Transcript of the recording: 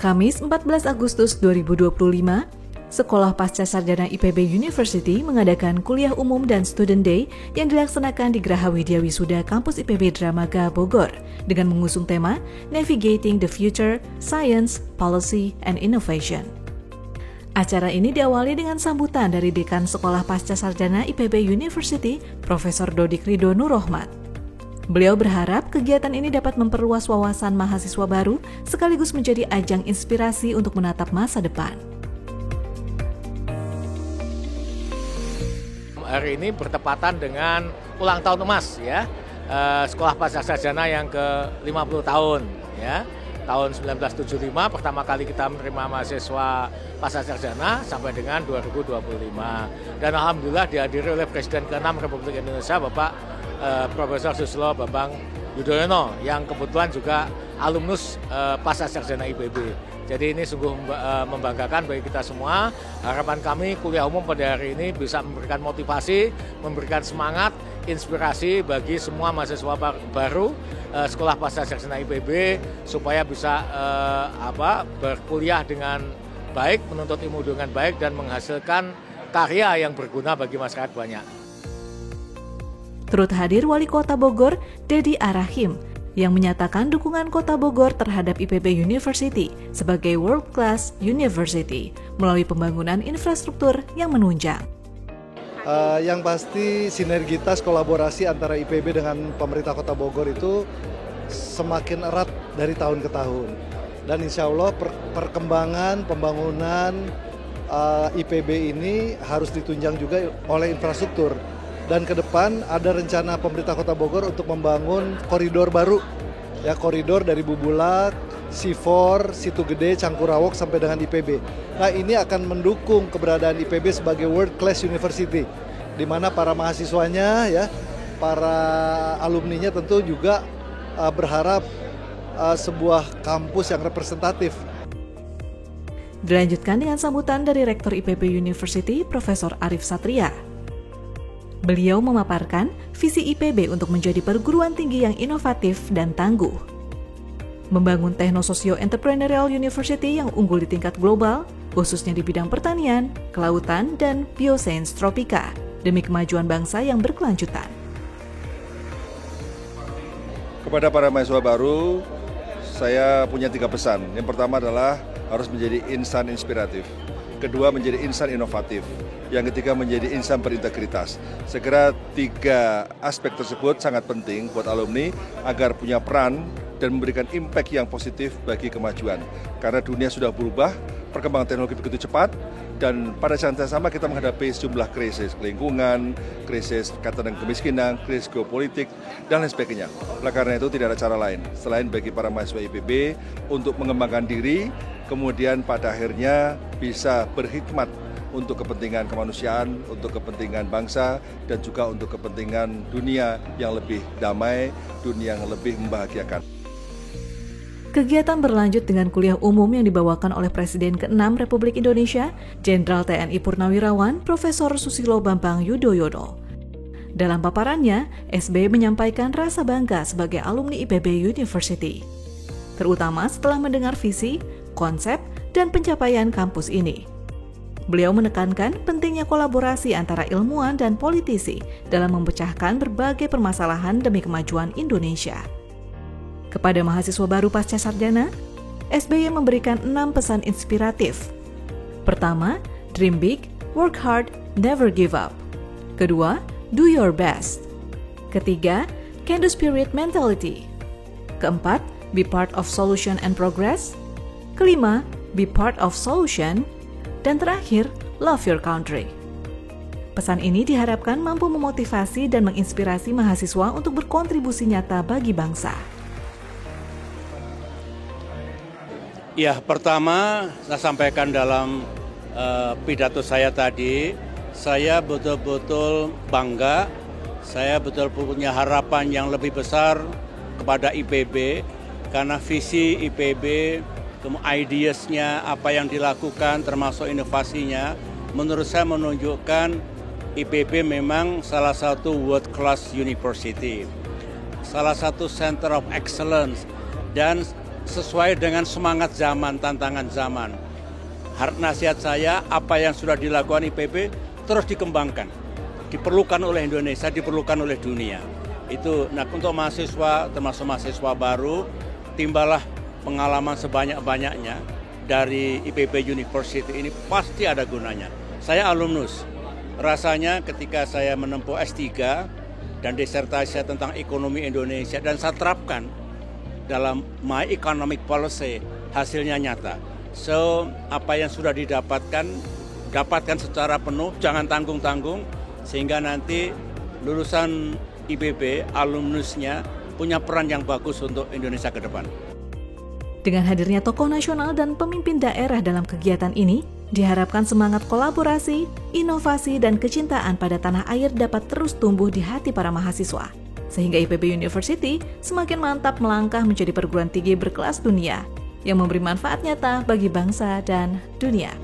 Kamis 14 Agustus 2025, Sekolah Pasca Sarjana IPB University mengadakan kuliah umum dan Student Day yang dilaksanakan di Geraha Widya Wisuda Kampus IPB Dramaga Bogor dengan mengusung tema Navigating the Future, Science, Policy, and Innovation. Acara ini diawali dengan sambutan dari Dekan Sekolah Pasca Sarjana IPB University, Profesor Dodik Ridho Nurrohmat. Beliau berharap kegiatan ini dapat memperluas wawasan mahasiswa baru sekaligus menjadi ajang inspirasi untuk menatap masa depan. Hari ini bertepatan dengan ulang tahun emas ya, Sekolah Pasca Sarjana yang ke-50 tahun ya. Tahun 1975 pertama kali kita menerima mahasiswa pasca sarjana sampai dengan 2025. Dan alhamdulillah dihadiri oleh Presiden ke-6 Republik Indonesia Bapak Profesor Susilo Bambang Yudhoyono yang kebetulan juga alumnus pasca sarjana IPB. Jadi ini sungguh membanggakan bagi kita semua. Harapan kami kuliah umum pada hari ini bisa memberikan motivasi, memberikan semangat, inspirasi bagi semua mahasiswa baru Sekolah Pasca Sarjana IPB supaya bisa berkuliah dengan baik, menuntut ilmu dengan baik dan menghasilkan karya yang berguna bagi masyarakat banyak. Turut hadir Wali Kota Bogor, Dedi Arahim, yang menyatakan dukungan Kota Bogor terhadap IPB University sebagai World Class University melalui pembangunan infrastruktur yang menunjang. Yang pasti sinergitas kolaborasi antara IPB dengan pemerintah Kota Bogor itu semakin erat dari tahun ke tahun. Dan insya Allah perkembangan pembangunan IPB ini harus ditunjang juga oleh infrastruktur. Dan ke depan ada rencana pemerintah Kota Bogor untuk membangun koridor baru, ya koridor dari Bubulak, C4, Situ Gede, Cangkurawok sampai dengan IPB. Nah ini akan mendukung keberadaan IPB sebagai World Class University, di mana para mahasiswanya, ya, para alumninya tentu juga berharap sebuah kampus yang representatif. Dilanjutkan dengan sambutan dari Rektor IPB University, Profesor Arif Satria. Beliau memaparkan visi IPB untuk menjadi perguruan tinggi yang inovatif dan tangguh. Membangun Techno-Socio-Entrepreneurial University yang unggul di tingkat global, khususnya di bidang pertanian, kelautan, dan biosains tropika, demi kemajuan bangsa yang berkelanjutan. Kepada para mahasiswa baru, saya punya 3 pesan. Yang pertama adalah harus menjadi insan inspiratif. Kedua, menjadi insan inovatif. Yang ketiga, menjadi insan berintegritas. Saya kira 3 aspek tersebut sangat penting buat alumni agar punya peran dan memberikan impact yang positif bagi kemajuan. Karena dunia sudah berubah, perkembangan teknologi begitu cepat, dan pada saat yang sama kita menghadapi sejumlah krisis lingkungan, krisis kaitan dengan kemiskinan, krisis geopolitik, dan lain sebagainya. Oleh karena itu tidak ada cara lain selain bagi para mahasiswa IPB untuk mengembangkan diri, kemudian pada akhirnya bisa berkhidmat untuk kepentingan kemanusiaan, untuk kepentingan bangsa, dan juga untuk kepentingan dunia yang lebih damai, dunia yang lebih membahagiakan. Kegiatan berlanjut dengan kuliah umum yang dibawakan oleh Presiden ke-6 Republik Indonesia, Jenderal TNI Purnawirawan, Profesor Susilo Bambang Yudhoyono. Dalam paparannya, SBY menyampaikan rasa bangga sebagai alumni IPB University, terutama setelah mendengar visi, konsep, dan pencapaian kampus ini. Beliau menekankan pentingnya kolaborasi antara ilmuwan dan politisi dalam memecahkan berbagai permasalahan demi kemajuan Indonesia. Kepada mahasiswa baru pasca sarjana, SBY memberikan 6 pesan inspiratif. Pertama, dream big, work hard, never give up. Kedua, do your best. Ketiga, can do spirit mentality. Keempat, be part of solution and progress. Kelima, be part of solution. Dan terakhir, love your country. Pesan ini diharapkan mampu memotivasi dan menginspirasi mahasiswa untuk berkontribusi nyata bagi bangsa. Ya, pertama saya sampaikan dalam pidato saya tadi, saya betul-betul bangga, saya betul punya harapan yang lebih besar kepada IPB, karena visi IPB, ideasnya, apa yang dilakukan termasuk inovasinya, menurut saya menunjukkan IPB memang salah satu world class university, salah satu center of excellence, dan sesuai dengan semangat zaman, tantangan zaman. Nasihat saya, apa yang sudah dilakukan IPB terus dikembangkan. Diperlukan oleh Indonesia, diperlukan oleh dunia. Itu, nah untuk mahasiswa, termasuk mahasiswa baru, timbalah pengalaman sebanyak-banyaknya dari IPB University ini pasti ada gunanya. Saya alumnus, rasanya ketika saya menempuh S3 dan disertasi tentang ekonomi Indonesia dan saya terapkan dalam my economic policy, hasilnya nyata. So, apa yang sudah dapatkan secara penuh, jangan tanggung-tanggung, sehingga nanti lulusan IPB, alumnusnya, punya peran yang bagus untuk Indonesia ke depan. Dengan hadirnya tokoh nasional dan pemimpin daerah dalam kegiatan ini, diharapkan semangat kolaborasi, inovasi, dan kecintaan pada tanah air dapat terus tumbuh di hati para mahasiswa. Sehingga IPB University semakin mantap melangkah menjadi perguruan tinggi berkelas dunia, yang memberi manfaat nyata bagi bangsa dan dunia.